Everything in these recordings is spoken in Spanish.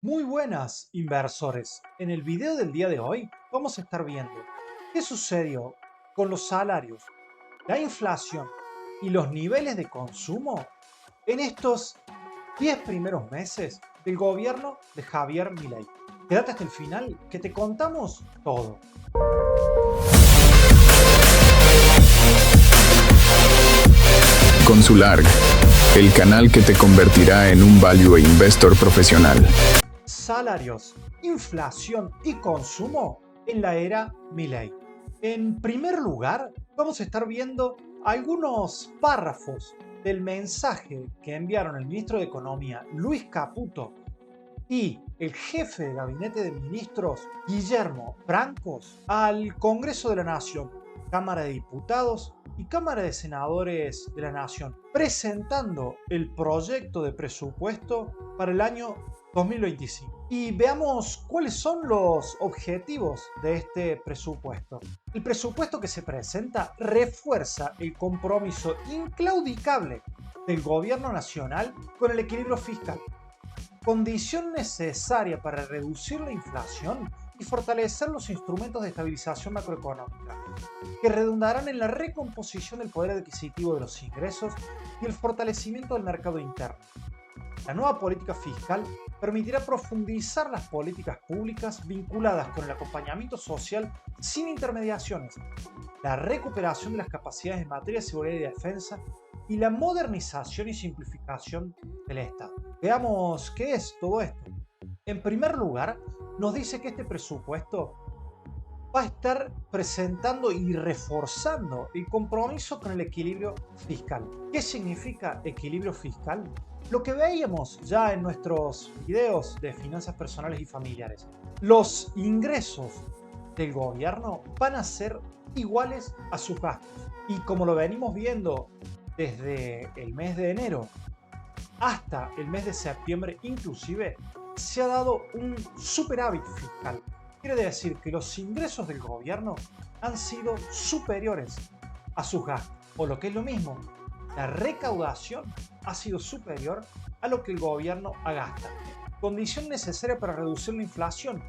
Muy buenas, inversores. En el video del día de hoy vamos a estar viendo qué sucedió con los salarios, la inflación y los niveles de consumo en estos 10 primeros meses del gobierno de Javier Milei. Quédate hasta el final que te contamos todo. Consularg, el canal que te convertirá en un value investor profesional. Salarios, inflación y consumo en la era Milei. En primer lugar, vamos a estar viendo algunos párrafos del mensaje que enviaron el ministro de Economía, Luis Caputo, y el jefe de gabinete de ministros, Guillermo Francos, al Congreso de la Nación, Cámara de Diputados y Cámara de Senadores de la Nación, presentando el proyecto de presupuesto para el año 2025. Y veamos cuáles son los objetivos de este presupuesto. El presupuesto que se presenta refuerza el compromiso inclaudicable del gobierno nacional con el equilibrio fiscal, condición necesaria para reducir la inflación y fortalecer los instrumentos de estabilización macroeconómica, que redundarán en la recomposición del poder adquisitivo de los ingresos y el fortalecimiento del mercado interno. La nueva política fiscal permitirá profundizar las políticas públicas vinculadas con el acompañamiento social sin intermediaciones, la recuperación de las capacidades en materia de seguridad y defensa y la modernización y simplificación del Estado. Veamos qué es todo esto. En primer lugar, nos dice que este presupuesto va a estar presentando y reforzando el compromiso con el equilibrio fiscal. ¿Qué significa equilibrio fiscal? Lo que veíamos ya en nuestros videos de finanzas personales y familiares. Los ingresos del gobierno van a ser iguales a sus gastos. Y como lo venimos viendo desde el mes de enero hasta el mes de septiembre inclusive, se ha dado un superávit fiscal. Quiere decir que los ingresos del gobierno han sido superiores a sus gastos. O lo que es lo mismo, la recaudación ha sido superior a lo que el gobierno ha gastado. Condición necesaria para reducir la inflación,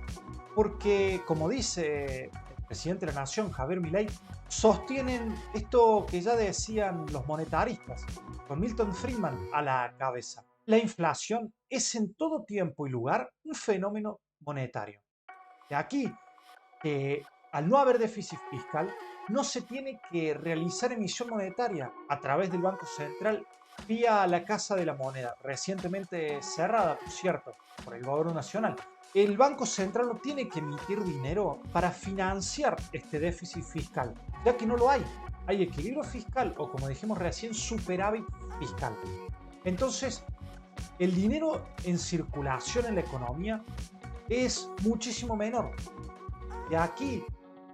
porque como dice el presidente de la Nación, Javier Milei, sostienen esto que ya decían los monetaristas, con Milton Friedman a la cabeza. La inflación es en todo tiempo y lugar un fenómeno monetario. De aquí que al no haber déficit fiscal, no se tiene que realizar emisión monetaria a través del Banco Central vía la Casa de la Moneda, recientemente cerrada, por cierto, por el gobierno nacional. El Banco Central no tiene que emitir dinero para financiar este déficit fiscal, ya que no lo hay. Hay equilibrio fiscal o, como dijimos recién, superávit fiscal. Entonces, el dinero en circulación en la economía es muchísimo menor. De aquí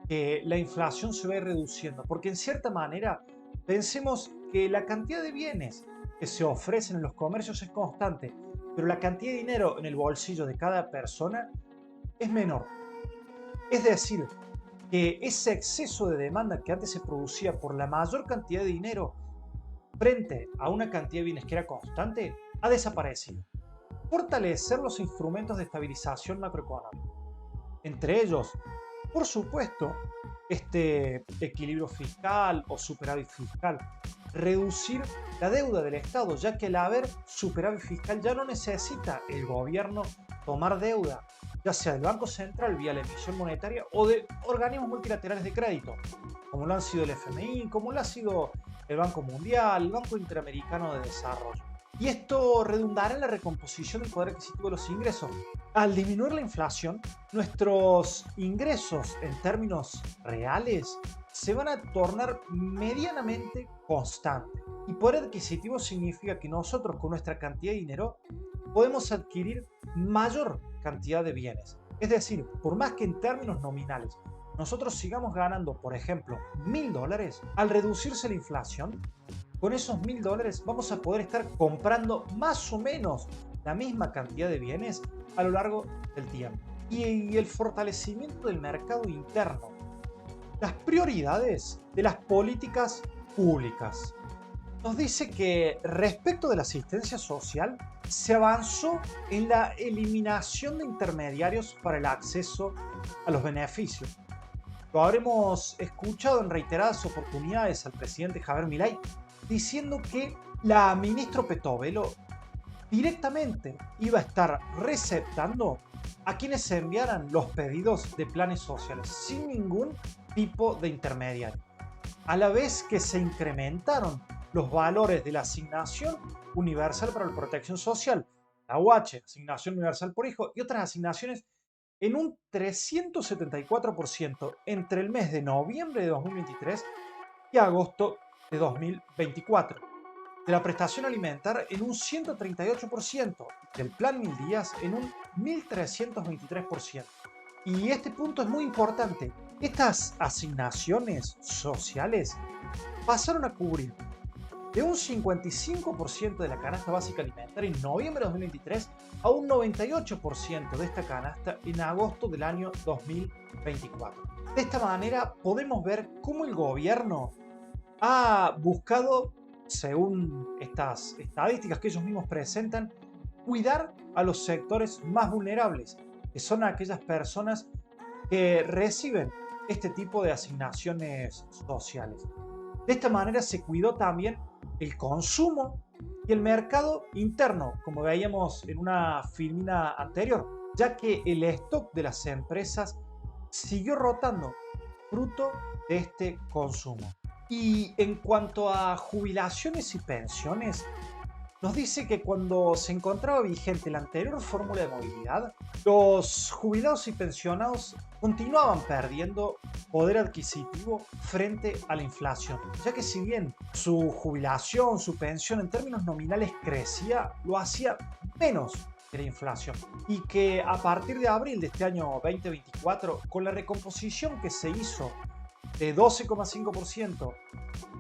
que la inflación se va reduciendo, porque en cierta manera pensemos que la cantidad de bienes que se ofrecen en los comercios es constante, pero la cantidad de dinero en el bolsillo de cada persona es menor. Es decir, que ese exceso de demanda que antes se producía por la mayor cantidad de dinero frente a una cantidad de bienes que era constante, ha desaparecido. Fortalecer los instrumentos de estabilización macroeconómica. Entre ellos, por supuesto, este equilibrio fiscal o superávit fiscal. Reducir la deuda del Estado, ya que al haber superávit fiscal ya no necesita el gobierno tomar deuda, ya sea del Banco Central vía la emisión monetaria o de organismos multilaterales de crédito, como lo han sido el FMI, como lo ha sido el Banco Mundial, el Banco Interamericano de Desarrollo. Y esto redundará en la recomposición del poder adquisitivo de los ingresos. Al disminuir la inflación, nuestros ingresos en términos reales se van a tornar medianamente constantes. Y poder adquisitivo significa que nosotros con nuestra cantidad de dinero podemos adquirir mayor cantidad de bienes. Es decir, por más que en términos nominales nosotros sigamos ganando, por ejemplo, $1000, al reducirse la inflación, con esos $1000 vamos a poder estar comprando más o menos la misma cantidad de bienes a lo largo del tiempo. Y el fortalecimiento del mercado interno. Las prioridades de las políticas públicas. nos dice que respecto de la asistencia social, se avanzó en la eliminación de intermediarios para el acceso a los beneficios. Lo habremos escuchado en reiteradas oportunidades al presidente Javier Milei diciendo que la ministra Petovelo directamente iba a estar receptando a quienes se enviaran los pedidos de planes sociales sin ningún tipo de intermediario, a la vez que se incrementaron los valores de la asignación universal para la protección social, la UH, asignación universal por hijo, y otras asignaciones en un 374% entre el mes de noviembre de 2023 y agosto de 2024. De la prestación alimentar en un 138%, del plan 1000 días en un 1323%. Y este punto es muy importante. Estas asignaciones sociales pasaron a cubrir de un 55% de la canasta básica alimentaria en noviembre de 2023 a un 98% de esta canasta en agosto del año 2024. De esta manera podemos ver cómo el gobierno ha buscado, según estas estadísticas que ellos mismos presentan, cuidar a los sectores más vulnerables, que son aquellas personas que reciben este tipo de asignaciones sociales. De esta manera se cuidó también el consumo y el mercado interno, como veíamos en una filmina anterior, ya que el stock de las empresas siguió rotando, fruto de este consumo. Y en cuanto a jubilaciones y pensiones, nos dice que cuando se encontraba vigente la anterior fórmula de movilidad, los jubilados y pensionados continuaban perdiendo poder adquisitivo frente a la inflación, ya que si bien su jubilación, su pensión en términos nominales crecía, lo hacía menos que la inflación. Y que a partir de abril de este año 2024, con la recomposición que se hizo de 12,5%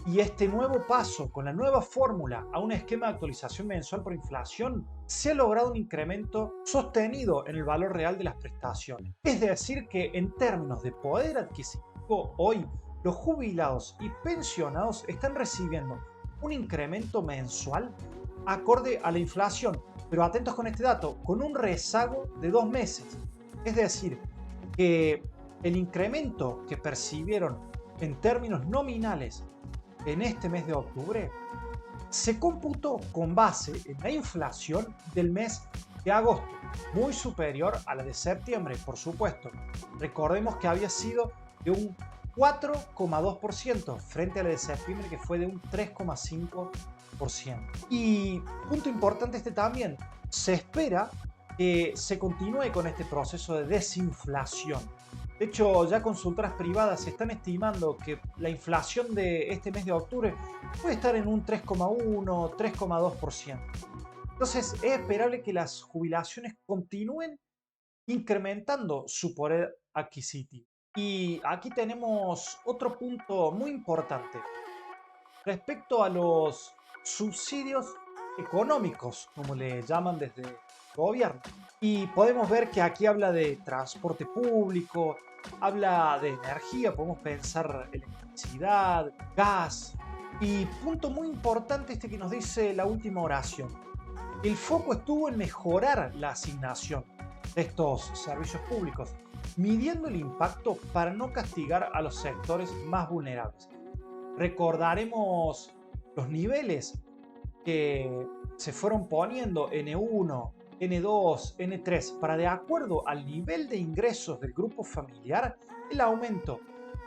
y este nuevo paso con la nueva fórmula a un esquema de actualización mensual por inflación, se ha logrado un incremento sostenido en el valor real de las prestaciones. Es decir, que en términos de poder adquisitivo, hoy los jubilados y pensionados están recibiendo un incremento mensual acorde a la inflación, pero atentos con este dato, con un rezago de 2 meses. Es decir, que el incremento que percibieron en términos nominales en este mes de octubre se computó con base en la inflación del mes de agosto, muy superior a la de septiembre, por supuesto. Recordemos que había sido de un 4,2% frente a la de septiembre, que fue de un 3,5%. Y punto importante este también, se espera que se continúe con este proceso de desinflación. De hecho, ya consultoras privadas están estimando que la inflación de este mes de octubre puede estar en un 3,1, 3,2%. Entonces, es esperable que las jubilaciones continúen incrementando su poder adquisitivo. Y aquí tenemos otro punto muy importante respecto a los subsidios económicos, como le llaman desde el gobierno. Y podemos ver que aquí habla de transporte público, habla de energía, podemos pensar electricidad, gas. Y punto muy importante este que nos dice la última oración. El foco estuvo en mejorar la asignación de estos servicios públicos, midiendo el impacto para no castigar a los sectores más vulnerables. Recordaremos los niveles que se fueron poniendo N1, N2, N3, para de acuerdo al nivel de ingresos del grupo familiar, el aumento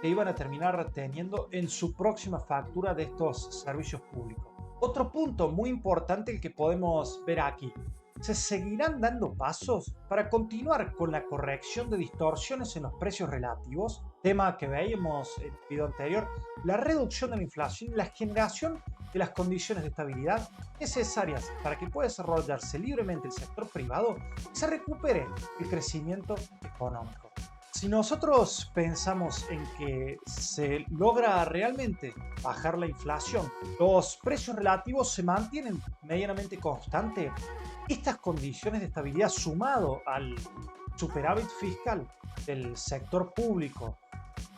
que iban a terminar teniendo en su próxima factura de estos servicios públicos. Otro punto muy importante el que podemos ver aquí. Se seguirán dando pasos para continuar con la corrección de distorsiones en los precios relativos, tema que veíamos en el video anterior, la reducción de la inflación y la generación de las condiciones de estabilidad necesarias para que pueda desarrollarse libremente el sector privado y se recupere el crecimiento económico. Si nosotros pensamos en que se logra realmente bajar la inflación, los precios relativos se mantienen medianamente constantes, estas condiciones de estabilidad sumado al superávit fiscal del sector público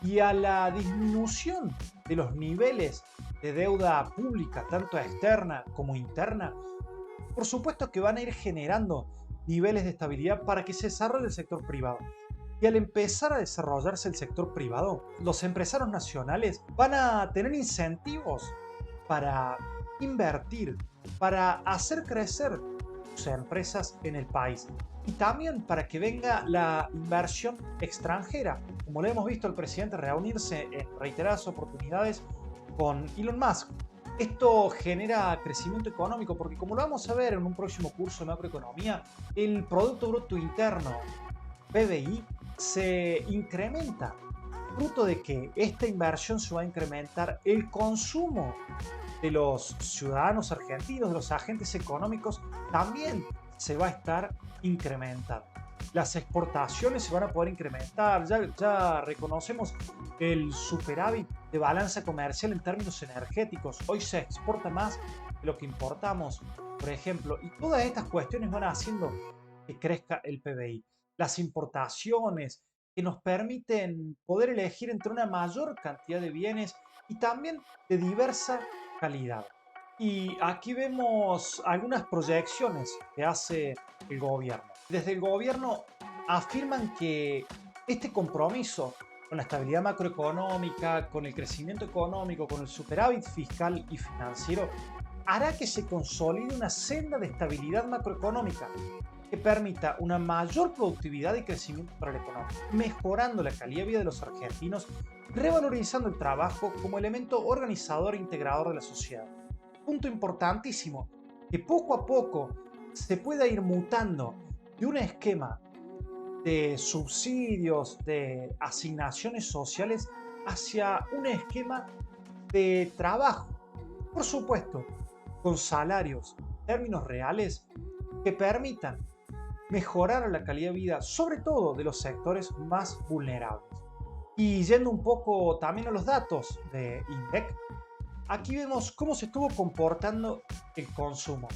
y a la disminución de los niveles de deuda pública, tanto externa como interna, por supuesto que van a ir generando niveles de estabilidad para que se desarrolle el sector privado. Y al empezar a desarrollarse el sector privado, los empresarios nacionales van a tener incentivos para invertir, para hacer crecer sus empresas en el país y también para que venga la inversión extranjera, como lo hemos visto al presidente reunirse en reiteradas oportunidades con Elon Musk. Esto genera crecimiento económico porque, como lo vamos a ver en un próximo curso de macroeconomía, el Producto Bruto Interno, PBI, se incrementa, fruto de que esta inversión se va a incrementar el consumo de los ciudadanos argentinos, de los agentes económicos, también se va a estar incrementando. Las exportaciones se van a poder incrementar, ya reconocemos el superávit de balanza comercial en términos energéticos. Hoy se exporta más de lo que importamos, por ejemplo, y todas estas cuestiones van haciendo que crezca el PBI. Las importaciones que nos permiten poder elegir entre una mayor cantidad de bienes y también de diversa calidad. Y aquí vemos algunas proyecciones que hace el gobierno. Desde el gobierno afirman que este compromiso con la estabilidad macroeconómica, con el crecimiento económico, con el superávit fiscal y financiero, hará que se consolide una senda de estabilidad macroeconómica que permita una mayor productividad y crecimiento para la economía, mejorando la calidad de vida de los argentinos, revalorizando el trabajo como elemento organizador e integrador de la sociedad. Punto importantísimo, que poco a poco se pueda ir mutando de un esquema de subsidios, de asignaciones sociales, hacia un esquema de trabajo. Por supuesto, con salarios, términos reales, que permitan mejorar la calidad de vida, sobre todo de los sectores más vulnerables. Y yendo un poco también a los datos de INDEC, aquí vemos cómo se estuvo comportando el consumo.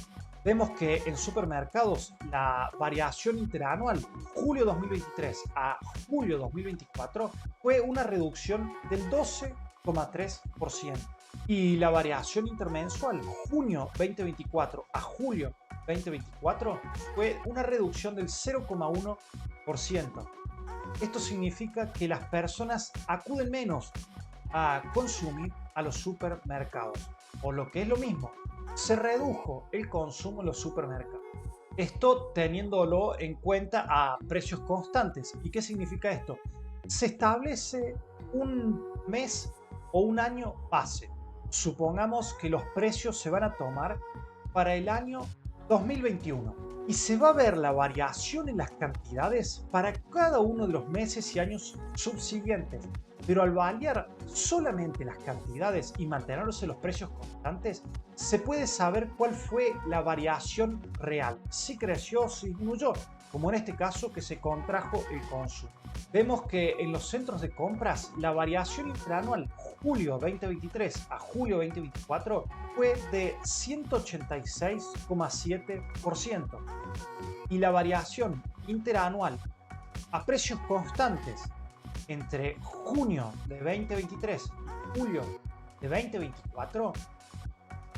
Vemos que en supermercados la variación interanual julio 2023 a julio 2024 fue una reducción del 12,3%. Y la variación intermensual junio 2024 a julio 2024 fue una reducción del 0,1%. Esto significa que las personas acuden menos a consumir a los supermercados, o lo que es lo mismo, se redujo el consumo en los supermercados. Esto teniéndolo en cuenta a precios constantes. ¿Y qué significa esto? Se establece un mes o un año base. Supongamos que los precios se van a tomar para el año 2021 y se va a ver la variación en las cantidades para cada uno de los meses y años subsiguientes. Pero al variar solamente las cantidades y mantenerse los precios constantes, se puede saber cuál fue la variación real, si creció o si disminuyó, como en este caso que se contrajo el consumo. Vemos que en los centros de compras la variación interanual julio 2023 a julio 2024 fue de 186,7% y la variación interanual a precios constantes entre junio de 2023 y julio de 2024,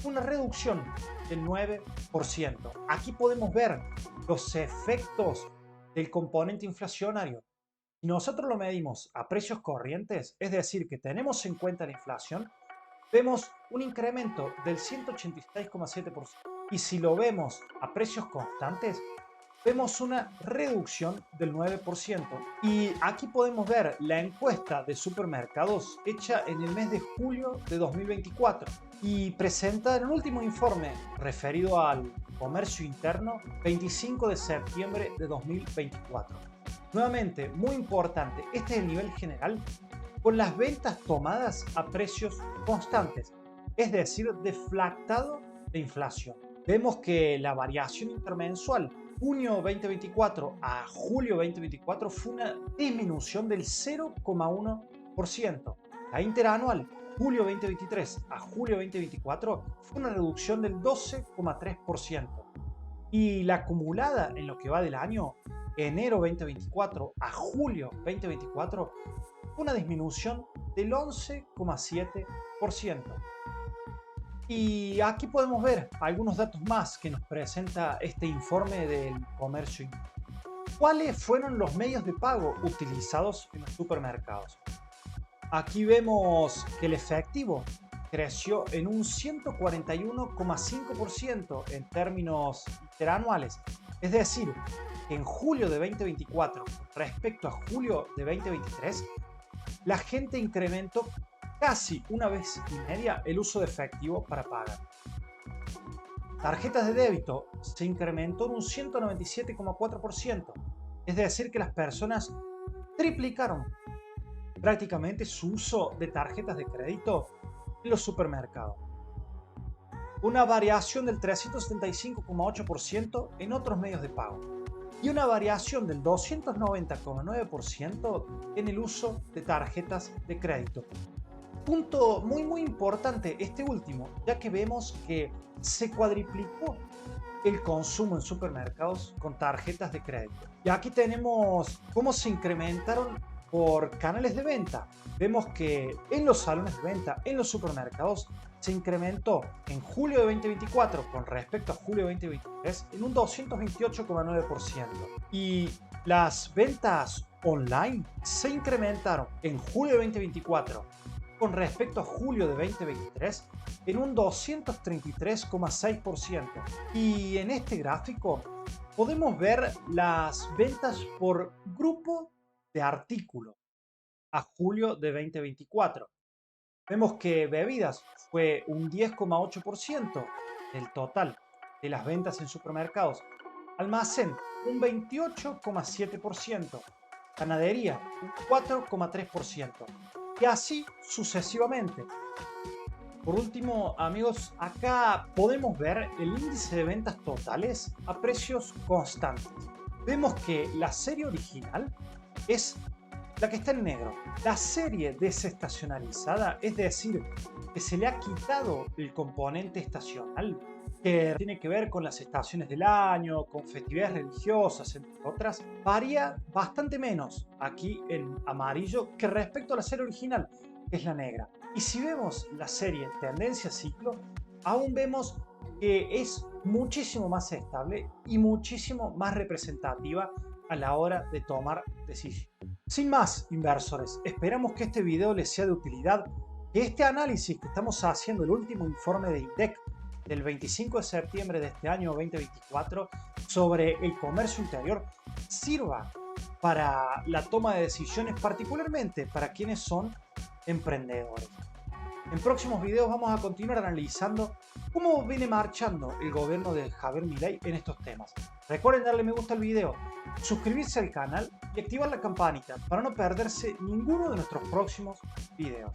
una reducción del 9%. Aquí podemos ver los efectos del componente inflacionario. Si nosotros lo medimos a precios corrientes, es decir, que tenemos en cuenta la inflación, vemos un incremento del 186,7%. Y si lo vemos a precios constantes, vemos una reducción del 9%. Y aquí podemos ver la encuesta de supermercados hecha en el mes de julio de 2024 y presentada en el último informe referido al comercio interno 25 de septiembre de 2024. Nuevamente, muy importante, este es el nivel general con las ventas tomadas a precios constantes, es decir, deflactado de inflación. Vemos que la variación intermensual junio 2024 a julio 2024 fue una disminución del 0,1%. La interanual julio 2023 a julio 2024 fue una reducción del 12,3%. Y la acumulada en lo que va del año, enero 2024 a julio 2024, una disminución del 11,7%. Y aquí podemos ver algunos datos más que nos presenta este informe del comercio. ¿Cuáles fueron los medios de pago utilizados en los supermercados? Aquí vemos que el efectivo creció en un 141,5% en términos interanuales. Es decir, que en julio de 2024 respecto a julio de 2023, la gente incrementó casi una vez y media el uso de efectivo para pagar. Tarjetas de débito se incrementó en un 197,4%, es decir, que las personas triplicaron prácticamente su uso de tarjetas de crédito en los supermercados. Una variación del 375,8% en otros medios de pago y una variación del 290,9% en el uso de tarjetas de crédito. Punto muy importante este último, ya que vemos que se cuadriplicó el consumo en supermercados con tarjetas de crédito. Y aquí tenemos cómo se incrementaron por canales de venta. Vemos que en los salones de venta, en los supermercados, se incrementó en julio de 2024 con respecto a julio de 2023 en un 228,9%. Y las ventas online se incrementaron en julio de 2024 con respecto a julio de 2023 en un 233,6%. Y en este gráfico podemos ver las ventas por grupo de artículos a julio de 2024. Vemos que bebidas fue un 10,8% del total de las ventas en supermercados. Almacén un 28,7%. Ganadería un 4,3%. Y así sucesivamente. Por último, amigos, acá podemos ver el índice de ventas totales a precios constantes. Vemos que la serie original es la que está en negro. La serie desestacionalizada, es decir, que se le ha quitado el componente estacional, que tiene que ver con las estaciones del año, con festividades religiosas, entre otras, varía bastante menos aquí en amarillo que respecto a la serie original, que es la negra. Y si vemos la serie tendencia ciclo, aún vemos que es muchísimo más estable y muchísimo más representativa a la hora de tomar decisiones. Sin más, inversores, esperamos que este video les sea de utilidad, que este análisis que estamos haciendo, el último informe de INDEC del 25 de septiembre de este año 2024 sobre el comercio interior, sirva para la toma de decisiones, particularmente para quienes son emprendedores. En próximos videos vamos a continuar analizando cómo viene marchando el gobierno de Javier Milei en estos temas. Recuerden darle me gusta al video, suscribirse al canal y activar la campanita para no perderse ninguno de nuestros próximos videos.